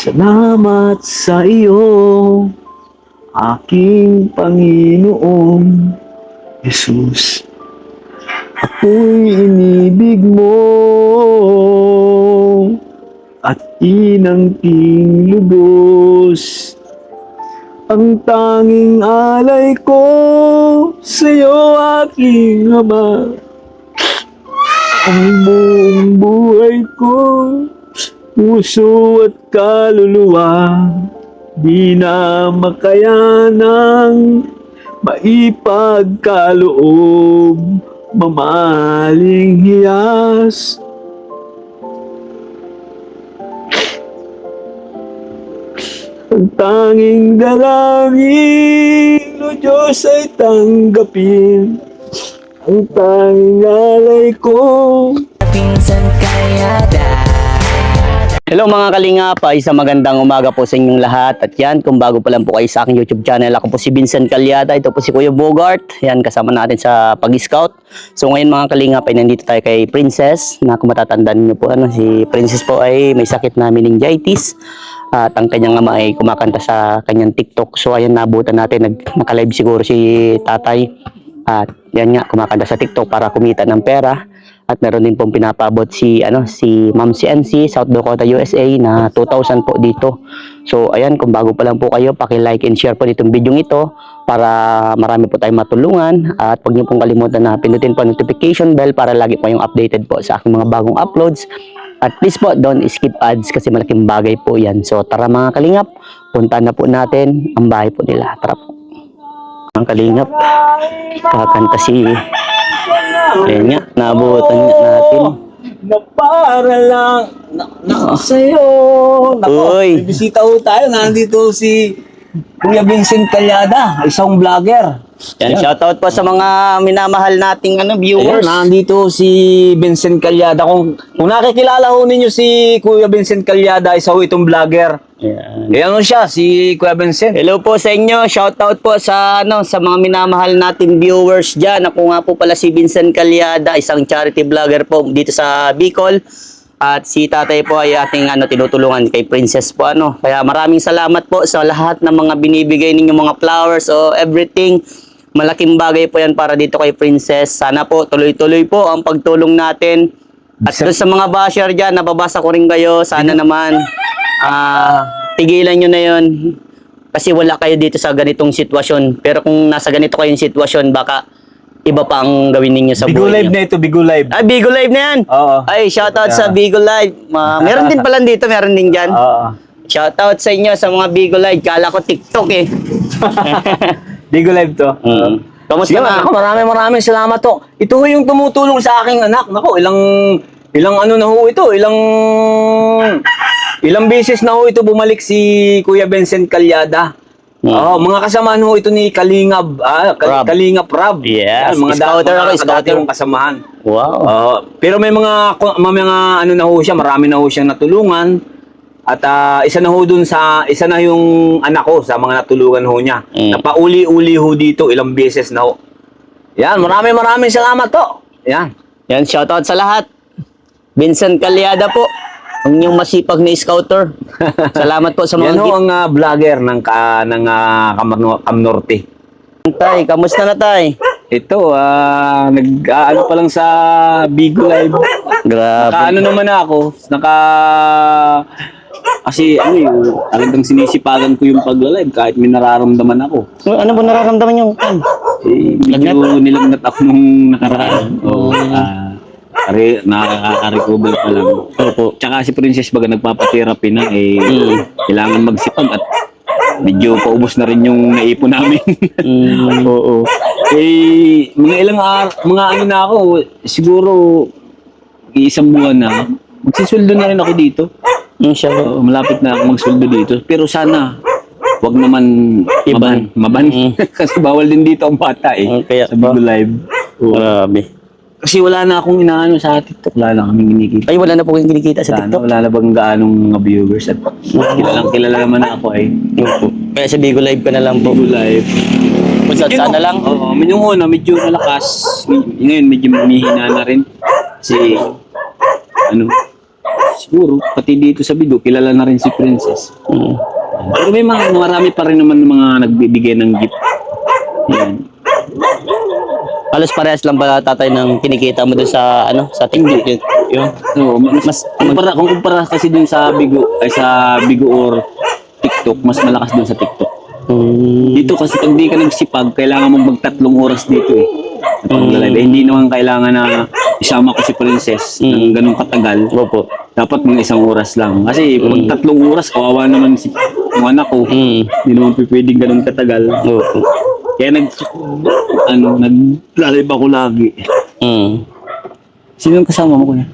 Salamat sa iyo, aking Panginoon Jesus. Ako'y inibig mo at inangking lubos. Ang tanging alay ko sa'yo, aking Ama. Ang buong buhay ko, puso at kaluluwa, di na makayanang maipagkaloob, mamaling hiyas. Ang tanging dalangin, O Diyos, ay tanggapin ang tanging alay ko. Pinsan Kalyada. Hello mga kalingap, isang magandang umaga po sa inyong lahat. At yan, kung bago pa lang po kayo sa aking YouTube channel, ako po si Vincent Calyada, ito po si Kuya Bogart. Yan, kasama natin sa pag-scout. So ngayon mga kalingap ay nandito tayo kay Princess, na kung matatandaan niyo po, si Princess po ay may sakit na meningitis. At ang kanyang ama ay kumakanta sa kanyang TikTok. So ayan, nabutan natin, naka-live siguro si tatay. At yan nga, kumakanta sa TikTok para kumita ng pera. At meron din pong pinapabot si Ma'am CNC, South Dakota, USA na 2,000 po dito. So ayan, kung bago pa lang po kayo, paki-like and share po ditong video ito para marami po tayong matulungan. At huwag niyo pong kalimutan na pindutin po notification bell para lagi po yung updated po sa aking mga bagong uploads. At please po, don't skip ads kasi malaking bagay po yan. So tara mga kalingap, punta na po natin ang bahay po nila. Tara po. Mga kalingap, kakanta si... Ayan nga, naabutan natin. Na para lang sa'yo. Nako, Uy. may bisita ho tayo. Nandito si Kuya Vincent Calyada, isang vlogger. Yan, shoutout po sa mga minamahal nating viewers. Ayan, nandito si Vincent Calyada. Kung nakikilala ho ninyo si Kuya Vincent Calyada, isa ho itong vlogger. Yan. Ayan ho siya, si Kuya Vincent. Hello po sa inyo. Shoutout po sa sa mga minamahal nating viewers diyan. Ako nga po pala si Vincent Calyada, isang charity vlogger po dito sa Bicol. At si tatay po ay ating tinutulungan kay Princess po Kaya maraming salamat po sa lahat ng mga binibigay ninyong mga flowers o everything. Malaking bagay po yan para dito kay Princess. Sana po tuloy-tuloy po ang pagtulong natin. At doon sa mga basher dyan, nababasa ko rin kayo. Sana naman tigilan nyo na yun. Kasi wala kayo dito sa ganitong sitwasyon. Pero kung nasa ganito kayong sitwasyon, baka iba pa ang gawin ninyo sa Bigo buhay Live nyo. na ito, Bigo Live. Ah, Bigo Live na yan. Oo. Ay, shoutout sa Bigo Live. Meron din pala dito, meron din dyan. Oo. Shoutout sa inyo sa mga Bigo Live. Kala ko TikTok eh. Bigo Live to. Kamusta Yun, na? ako, maraming salamat to. Ito ho yung tumutulong sa aking anak. Nako, ilang ano na ho ito, ilang beses na ho ito bumalik si Kuya Vincent Calyada. Mga kasamahan ho ito ni Kalingap, Rab. Kalingap Rab. Yes, Yan, scouter ako, scouter. yung kasamahan. Wow. Pero may mga ano na ho siya, marami na ho siyang natulungan. At isa na yung anak ko sa mga natulungan ho niya. Napauli-uli ho dito ilang beses na ho. Yan, maraming salamat to. Yan. Yan, shoutout sa lahat. Vincent Calyada po. Ang inyong masipag na scouter. Salamat po sa mga Yan ho gift. ang vlogger ng Camnorte. Tay, kamusta na tay? Ito, nag-ano pa lang sa Bigo Live. Grabe. Ano naman ako, kasi talagang sinisipagan ko yung pagla-live kahit may nararamdaman ako. Ano po nararamdaman yung Medyo nilagnat ako nung nakaraan. Nakaka-recover pa lang. Opo. Tsaka si Princess baga nagpapatherapy na kailangan magsipag at medyo paubos na rin yung naipon namin. Oo. Mga ano na ako, siguro isang buwan na, magsisuldo na rin ako dito. Malapit na ako magsuldo dito. Pero sana, wag naman maban. Kasi bawal din dito ang bata Kaya sa Bigo Live. Grabe. Kasi wala na akong inaano sa TikTok. Wala na kaming kinikita. Ay, wala na po kayong kinikita sa TikTok. Wala na bang gaanong mga viewers at kilala naman ako Opo. Kaya sa Bigo Live ka na lang po. Bigo Live. Basta sana lang. Oo, yung una medyo malakas. Ngayon medyo mahihina na rin. Kasi siguro, pati dito sa Bigo, kilala na rin si Princess. Mm. Pero may marami pa rin naman mga nagbibigay ng gift. Yan. Halos parehas lang ba tatay ng kinikita mo doon sa sa TikTok? Yun. So, kung kumpara kasi dun sa Bigo or TikTok, mas malakas dun sa TikTok. Mm. Dito kasi pag di ka nagsipag, kailangan mong mag-3 oras dito eh. Hindi naman kailangan na isama ko si Princess ng ganung katagal. Opo. Dapat mga 1 oras lang. Kasi pag 3 oras, kawawa naman yung anak ko. Mm. Hindi naman pwedeng ganun katagal. Opo. Kaya naglalib ako lagi. Mm. Sino yung kasama mo kuya?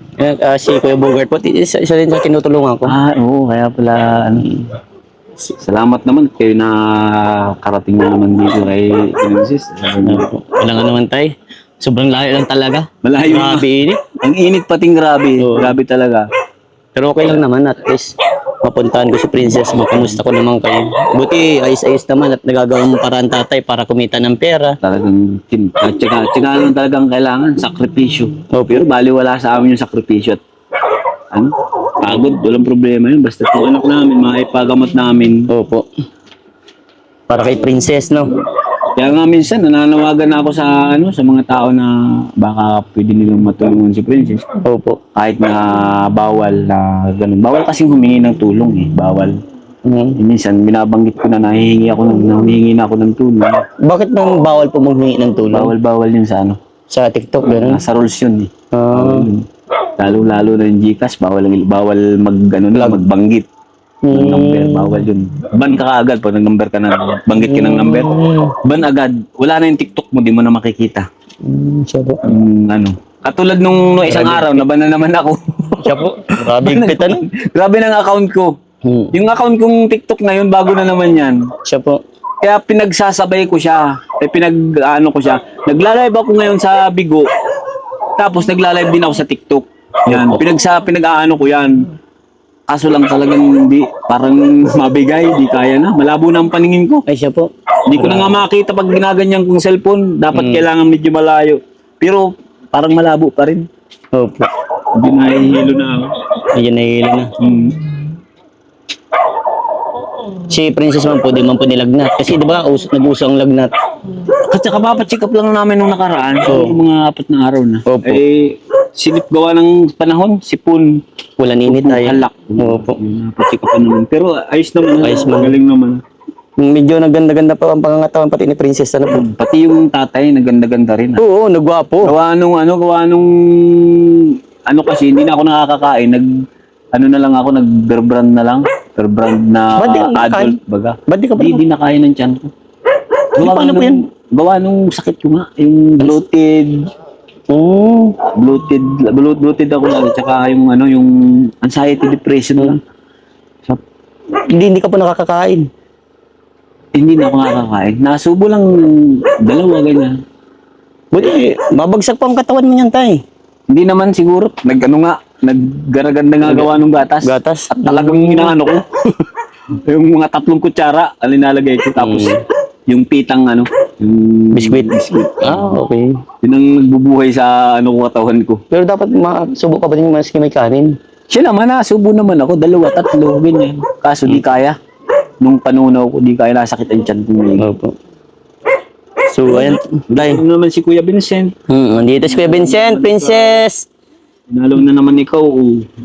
Si Kuya Bogart po, isa din sa tinutulungan ko. Oo, kaya pala salamat naman kayo na karating na naman dito kay Princess. Walang naman tay. Sobrang layo lang talaga. Malayo. Grabe init. Ang init pating grabe. Oo. Grabe talaga. Pero okay lang naman at least mapuntahan ko si Princess, makamusta ko naman kayo. Buti ayos-ayos naman at nagagawa mo parang tatay para kumita ng pera. Talagang tsaka lang talagang kailangan sakripisyo. Pero baliwala sa amin yung sakripisyo at pagod, walang problema yun. Basta yung anak namin, maipagamot namin. Opo. Para kay Princess, no? Kaya nga minsan nananawagan ako sa sa mga tao na baka pwede nilang matulungan si Princess. Opo. Kahit na bawal na ganun. Bawal kasi humingi ng tulong eh. Bawal. Minsan binabanggit ko na nahihingi na ako ng tulong. Bakit nang bawal po maghingi ng tulong? Bawal yun sa Sa TikTok, gano'n? Nasa rules yun eh. Ah. Lalo na yung GCash, bawal magbanggit ng number, bawal yun. Ban ka kaagad pag nag-number ka na, banggit ka ng number. Ban agad. Wala na yung TikTok mo, di mo na makikita. Siya po. Katulad nung isang araw, naban na naman ako. Siya po. Grabe yung pita, no? Grabe ng account ko. Yung account kong TikTok na yun, bago na naman yan. Siya po. Kaya pinagsasabay ko siya. Ko siya. Nagla-live ako ngayon sa Bigo. Tapos nagla-live din ako sa TikTok. Yan. Pinag-aano ko yan. Kaso lang talagang parang mabigay, di kaya na. Malabo na ang paningin ko. Ay, siya po. Hindi ko na nga makita pag ginaganyan kong cellphone. Dapat kailangan medyo malayo. Pero parang malabo pa rin. Opo. Hindi nahihilo na ako. Medyo nahihilo na. Si Princess man po, di man po nilagnat. Kasi di ba, nag-uso ang lagnat. At saka papacheck up lang namin nung nakaraan. So, mga 4 na araw na. Opo. Silip gawa ng panahon, sipon. Walang init tayo. Halak. Opo. Papacheck up naman. Pero ayos naman. Ayos naman. Galing naman. Medyo naganda-ganda pa ang pangangatawan pati ni Princess. Ano po? Pati yung tatay, naganda-ganda rin. Oo, nagwapo. Gawa nung kasi hindi na ako nakakakain. Na lang ako, nag-bear-brand na lang. Bear-brand na Ba't di ka adult nakain? baga. Ba't di ka pa Hindi na kaya ng tiyan ko. paano po yan? Gawa nung sakit ko nga. Yung bloated. Oo. Bloated ako lagi. Tsaka yung anxiety, depression lang. So, Hindi ka po nakakakain. hindi na ako nakakain. Nasubo lang 2, ganyan. Buti, mabagsak pa ang katawan mo niyan, tay. Hindi naman siguro. Naggaraganda nga gawa ng gatas. Gatas? At talagang inaano ko. Yung mga 3 kutsara, alinalagay ko. Tapos, yung pitang yung Biskuit. Ah, okay. Yun ang nagbubuhay sa katawan ko. Pero dapat masubo ka pa din maski may kanin. Siya naman, subo naman ako. 2, 3, ganyan. Kaso di kaya. Nung panunaw ko, di kaya nasakit ang tiyan ko ngayon. Opo. So, ayan, tay. Ano naman si Kuya Vincent? Nandito si Kuya Vincent, Princess. Pinalo na naman ikaw.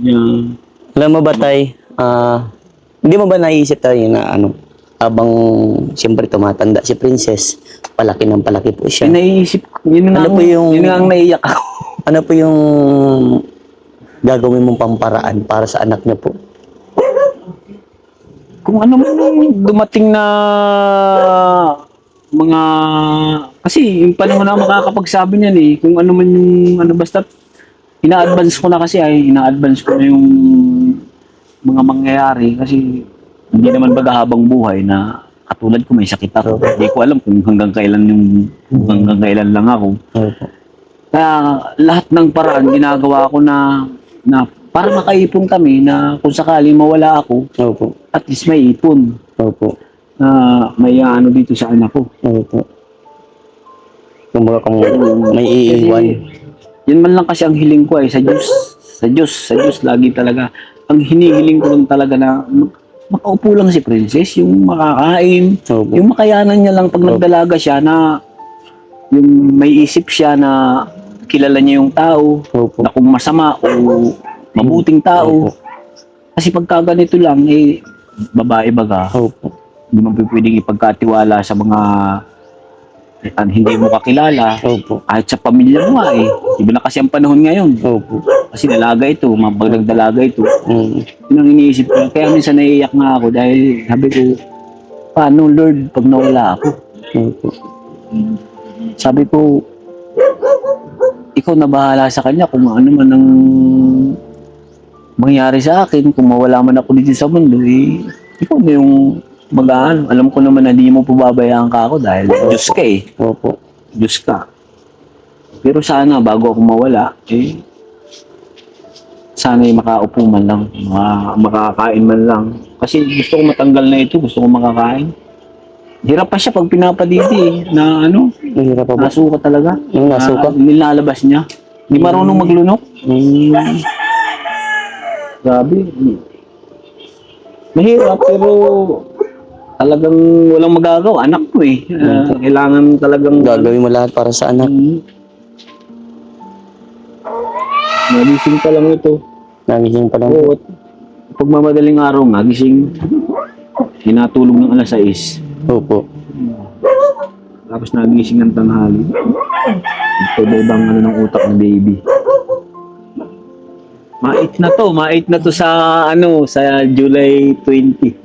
Yeah. Alam mo ba, tay? Hindi mo ba naisip tayo na habang siyempre tumatanda si Princess, palaki ng palaki po siya. Yung naiisip ko, yun nga ang naiiyak ako. Ano po yung gagawin mong pamparaan para sa anak niya po? Kung ano man yung dumating na mga... Kasi yung panahon na makakapagsabi niyan eh. Kung ano man yung... basta ina-advance ko na kasi ina-advance ko na yung mga mangyayari kasi hindi naman baga habang buhay na katulad ko may sakit ako. Hindi ko alam kung hanggang kailan lang ako. Opo. Kaya lahat ng paraan ginagawa ko na para makaipon kami na kung sakaling mawala ako, Opo. at least may ipon. Opo. Na may dito sa anak ko. Opo. Kumbaga kung may iiwan. Yan man lang kasi ang hiling ko sa Diyos. Sa Diyos lagi talaga. ang hinihiling ko lang talaga na makaupo lang si Princess, yung makakain, Opo. yung makayanan niya lang pag nagdalaga siya na yung may isip siya na kilala niya yung tao, Opo. na kung masama o mabuting tao. Opo. Kasi pagka ganito lang, babae baga, Opo. hindi mo pwedeng ipagkatiwala sa mga hindi mo kakilala, Opo. kahit sa pamilya mo nga Iba na kasi ang panahon ngayon. Opo. Kasi dalaga ito, pag nagdalaga ito. Mm. Yun ang iniisip ko. Kaya minsan naiiyak nga ako dahil sabi ko, paano Lord pag nawala ako? Opo. Sabi ko, ikaw na bahala sa kanya kung ano man ang mangyari sa akin, kung mawala man ako dito sa mundo, ikaw na yung mag-aano. Alam ko naman na di mo pababayaan ka ako dahil Diyos ka Opo. Diyos ka. Pero sana bago ako mawala, sana makaupo man lang, makakain man lang. Kasi gusto ko matanggal na ito, gusto ko makakain. Hirap pa siya pag pinapadidi na Hirap pa ba? nasuka talaga. Yung nasuka? Nilalabas niya. Hindi marunong maglunok. Mm. Grabe. Mahirap pero talagang walang magagawa. Anak ko kailangan talagang Gagawin mo lahat para sa anak. Nagising pa lang ito. Nagising pa lang. Oo. Pag mamadaling araw nga, gising. Hinatulog ng alas 6. Opo. Tapos nagising ng tanghali. Ito ibang ng utak ng baby. Mait na to sa sa July 20.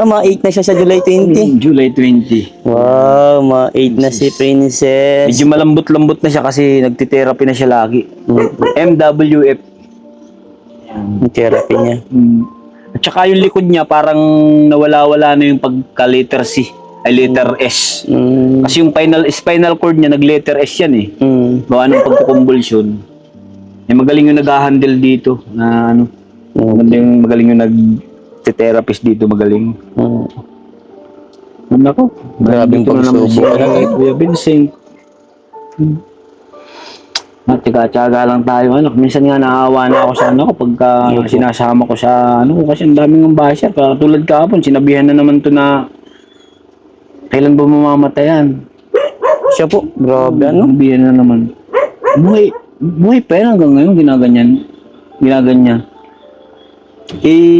Ma-8 na siya sa July 20. July 20. Wow, ma-8 na si Princess. Medyo malambot-lambot na siya kasi nagtitherapy na siya lagi. MWF. Yung therapy niya. At saka yung likod niya parang nawala-wala na yung pagka-letter C ay letter S. Mm. Kasi yung spinal cord niya nag-letter S yan Gawa ng pagkukumbulsyon. Magaling yung nag-handle dito na magaling yung nag-therapist dito, magaling. Nako, Grabing pagsubok. Kuya Vincent. Tiga-tiyaga lang tayo, Minsan nga naawa na ako sa pagka sinasama ko sa kasi ang daming ng basher. Tulad kahapon, sinabihan na naman to na kailan ba mamamatayan? Siya po, grabe Sinabihan na naman. Buhay pa yan hanggang ngayon, ginaganyan.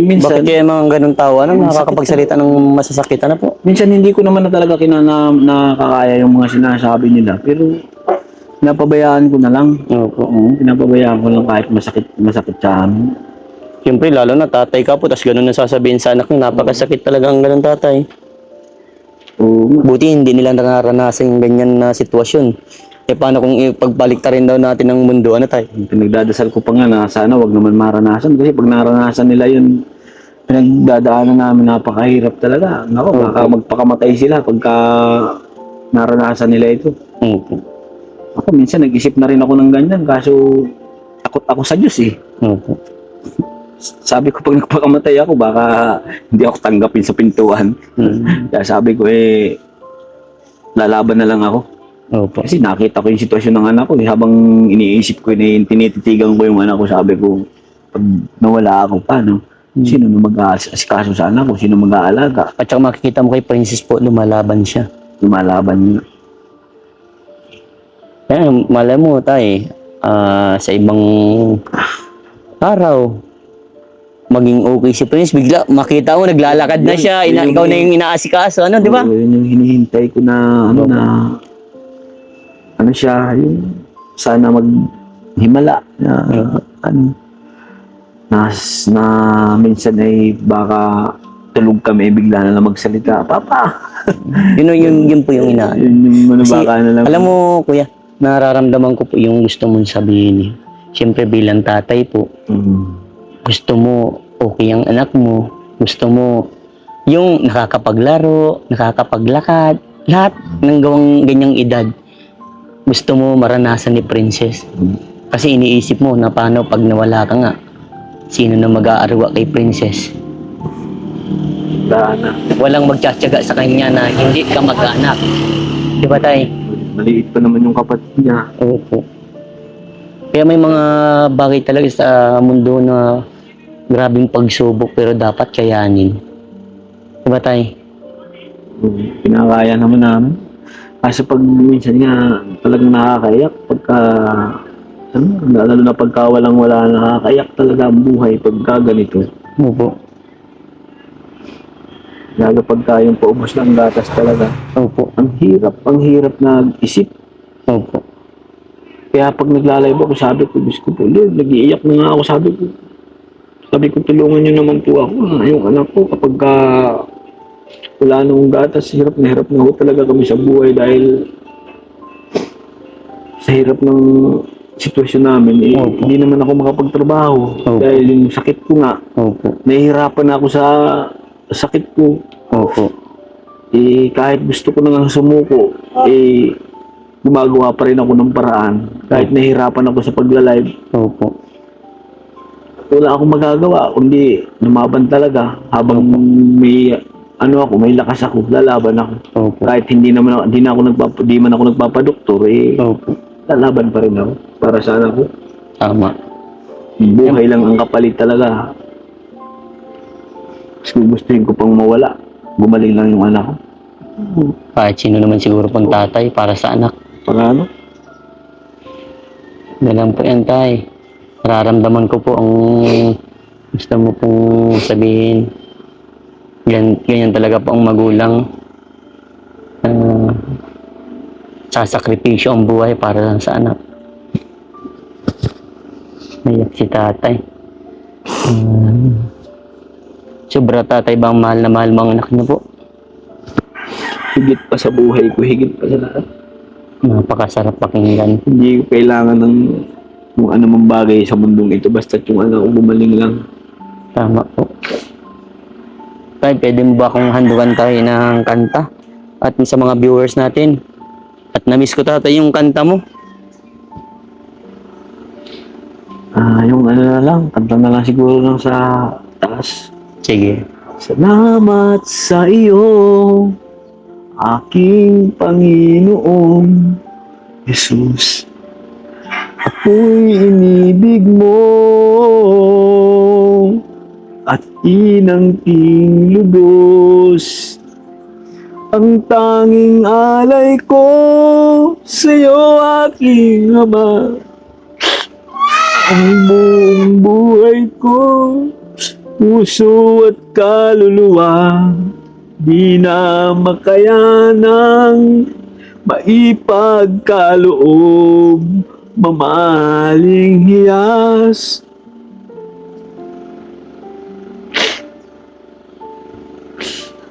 Minsan, Bakit kaya mga ganun tao, nakakapagsalita ng masasakit, po? minsan hindi ko naman na talaga nakakaya yung mga sinasabi nila. Pero, pinapabayaan ko na lang. Opo. Pinapabayaan ko lang kahit masakit sa amin. Siyempre, lalo na tatay ka po, tapos ganun na sasabihin sa anak niya, napakasakit talaga ang ganun tatay. Buti hindi nila nararanasan yung ganyan na sitwasyon. Paano kung ipagbaliktarin daw natin ang mundo, tay? Pinagdadasal ko pa nga na sana wag naman maranasan. Kasi pag naranasan nila yun, pinagdadaanan namin napakahirap talaga. Nako, baka magpakamatay sila pagka naranasan nila ito. Ako minsan nag-isip na rin ako ng ganyan kaso takot ako sa Diyos Sabi ko pag nagpakamatay ako baka hindi ako tanggapin sa pintuan. Kaya sabi ko lalaban na lang ako. Kasi nakita ko yung sitwasyon ng anak ko habang iniisip ko tinititigan ko yung anak ko, sabi ko pag nawala ako paano? Sino na mag-aasikaso sa anak ko? Sino mag-aalaga? At saka makikita mo kay Princess po, lumalaban siya. Lumalaban niya. Kaya malay mo sa ibang araw, maging okay si Prince, bigla makita mo naglalakad na siya, ikaw na yung inaasikaso, di ba? Yun yung hinihintay ko na siya, yung sana maghimala na minsan baka tulog kami bigla na lang magsalita, Papa. Yun po yung ina. Yun Kasi, baka na lang. alam mo kuya, nararamdaman ko po yung gusto mong sabihin. Siyempre bilang tatay po, gusto mo okay ang anak mo, gusto mo yung nakakapaglaro, nakakapaglakad, lahat ng gawang ganyang edad. Gusto mo maranasan ni Princess. Kasi iniisip mo na paano pag nawala ka nga, sino na mag-aarwa kay Princess? Walang magtsatsaga sa kanya na hindi ka mag-anak. Di ba tay? Maliit pa naman yung kapatid niya. Opo. Kaya may mga bagay talaga sa mundo na Grabing pagsubok pero dapat kayanin. Diba tay? Pinakaya naman namin. Kasi pag minsan nga talagang nakakaiyak pagka lalo na pagka wala nakakaiyak talaga ang buhay pagka ganito. Opo. Lalo pagka yung paubos ng gatas talaga. Opo. Ang hirap na isip. Opo. Kaya pag nagla-live ako, sabi ko, Diyos ko po, Lord, nag-iiyak na nga ako, sabi ko, tulungan niyo naman po ako, yung anak ko, kapag wala nang gatas, hirap na ho talaga kami sa buhay dahil sa hirap ng sitwasyon namin, Opo. hindi naman ako makapagtrabaho Opo. dahil yung sakit ko nga, Opo. nahihirapan ako sa sakit ko. Opo. Kahit gusto ko na nga sumuko, gumagawa pa rin ako ng paraan. Kahit nahihirapan ako sa pagla-live, Opo. wala akong magagawa, kundi lumaban talaga habang may may lakas ako, lalaban ako. Opo. Kahit hindi man ako nagpapadoktor, Opo. lalaban pa rin ako para sa anak ko. Tama. Buhay lang ang kapalit talaga. Mas gustuhin ko pang mawala, gumaling lang yung anak ko. Kahit sino naman siguro pang tatay para sa anak. Para ano? Ganun po yan tay. Nararamdaman ko po ang gusto mo pong sabihin. Ganyan talaga po ang magulang. Sasakripisyo ang buhay para lang sa anak. Naiyak si tatay. Sobra tatay bang mahal na mahal mo ang anak niyo po? Higit pa sa buhay ko, higit pa sa lahat. Napakasarap pakinggan. Hindi ko kailangan ng kung ano mang bagay sa mundong ito, basta yung anak ko gumaling lang. Tama po. Tay, pwede mo ba akong handukan tayo ng kanta? At sa mga viewers natin. At na-miss ko tatay yung kanta mo. Yung ano na lang, kanta na lang siguro lang sa taas. Sige. Salamat sa iyo, aking Panginoon Jesus. Ako'y inibig mo at inangking lubos. Ang tanging alay ko sa'yo, aking Ama. Ang buong buhay ko, puso at kaluluwa, di na makayanang maipagkaloob, mamaling hiyas.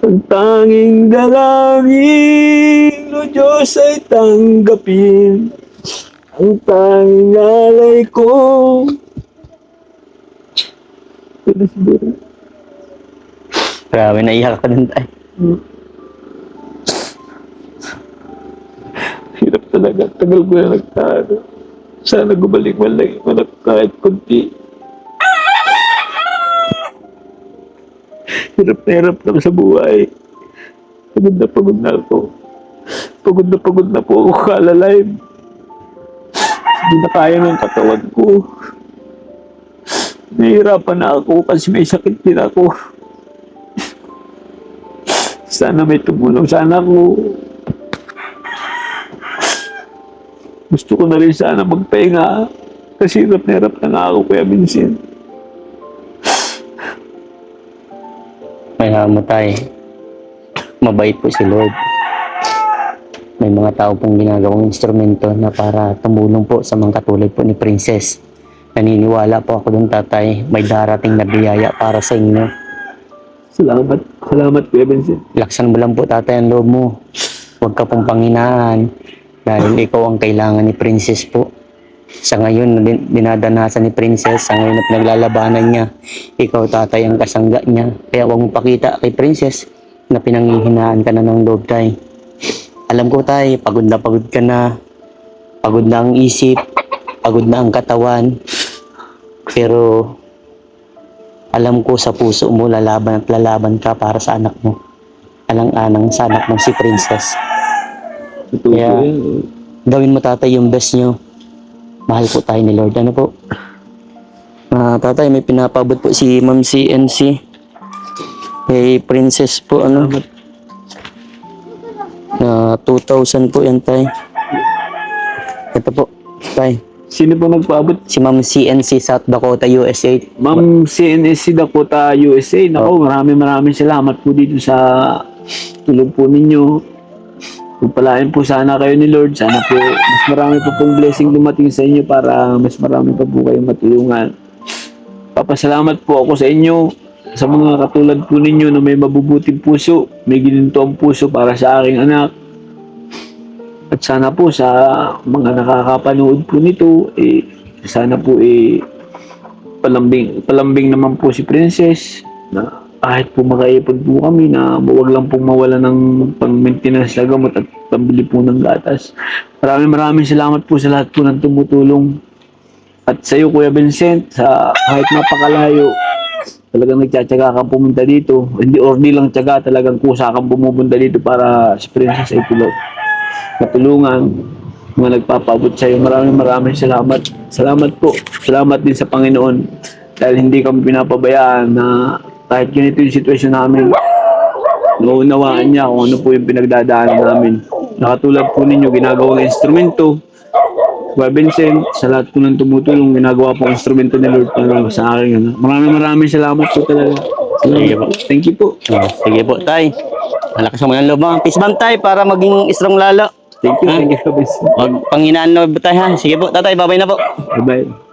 Ang tanging dalangin, O Diyos, ay tanggapin ang tanging alay ko. Ito siguro. Grabe, naiyak ka dun tay. Hirap talaga. Tagal ko na nagtaano. Sana gumaling man lang yung anak ko kahit kunti. Hirap na ako sa buhay. Pagod na ako. Pagod na po ako kala-live. Hindi na kaya ng katawan ko. Nahihirapan na ako kasi may sakit din ako. Sana may tumulong sa anak ko. Gusto ko na rin sana magpahinga kasi hirap na nga ako, Kuya Vincent. Kaya mo tay. Mabait po si Lord. May mga tao pong ginagawang instrumento na para tumulong po sa mga katulad po ni Princess. Naniniwala po ako dun tatay. May darating na biyaya para sa inyo. Salamat Kuya Vincent. Laksan mo lang po tatay ang loob mo. Huwag ka pong panghinaan. Dahil ikaw ang kailangan ni Princess po. Sa ngayon, dinadanasan ni Princess. Sa ngayon na pinaglalabanan niya. Ikaw tatay ang kasangga niya. Kaya huwag mong pakita kay Princess na pinanghihinaan ka na ng loob tay. Alam ko tay, pagod ka na. Pagod na ang isip. Pagod na ang katawan. Pero alam ko sa puso mo lalaban at lalaban ka para sa anak mo. Alang-alang sa anak mo si Princess. Kaya gawin mo tatay yung best nyo. Mahal po tayo ni Lord. Ano po? Tatay, may pinapabot po si Ma'am CNC. Kay Princess po, ano. 2,000 po yan, tay. Ito po, tay. Sino po nagpaabot? Si Ma'am CNC South Dakota, USA. Ma'am CNSC Dakota, USA. Nako, maraming salamat po dito sa tulong po ninyo. Pagpalain po sana kayo ni Lord. Sana po mas marami pa pong blessing dumating sa inyo para mas marami pa po kayong matulungan. Papasalamat po ako sa inyo, sa mga katulad po ninyo na may mabubuting puso, may ginintong puso para sa aking anak. At sana po sa mga nakakapanood po nito, sana po palambing naman po si Princess na kahit po makaipon po kami na wag lang pong mawala ng pang-maintenance na gamot at pambili po ng gatas. Maraming salamat po sa lahat po ng tumutulong. At sa iyo, Kuya Vincent, sa kahit napakalayo, talagang nagtsatsaga kang pumunta dito. Hindi lang tsaga, talagang kusa kang bumupunta dito para si Princess ay matulungan. Mga nagpapabot sa iyo. Maraming salamat. Salamat po. Salamat din sa Panginoon dahil hindi kami pinapabayaan na kahit ganito yung sitwasyon namin, naunawaan niya kung ano po yung pinagdadaanan namin. Nakatulad po ninyo, ginagawang instrumento. Kuya Vincent, sa lahat po ng tumutulong, ginagawa po instrumento ni Lord para sa akin. Maraming salamat po talaga. Sige po. Thank you po. Sige po, tay. Malakas mo ng loob, mga peace bump, tay, para maging strong lalo. Thank you, Kuya Vincent. Huwag panghinaan na ba tayo, ha? Sige po, tatay, babay na po. Bye-bye.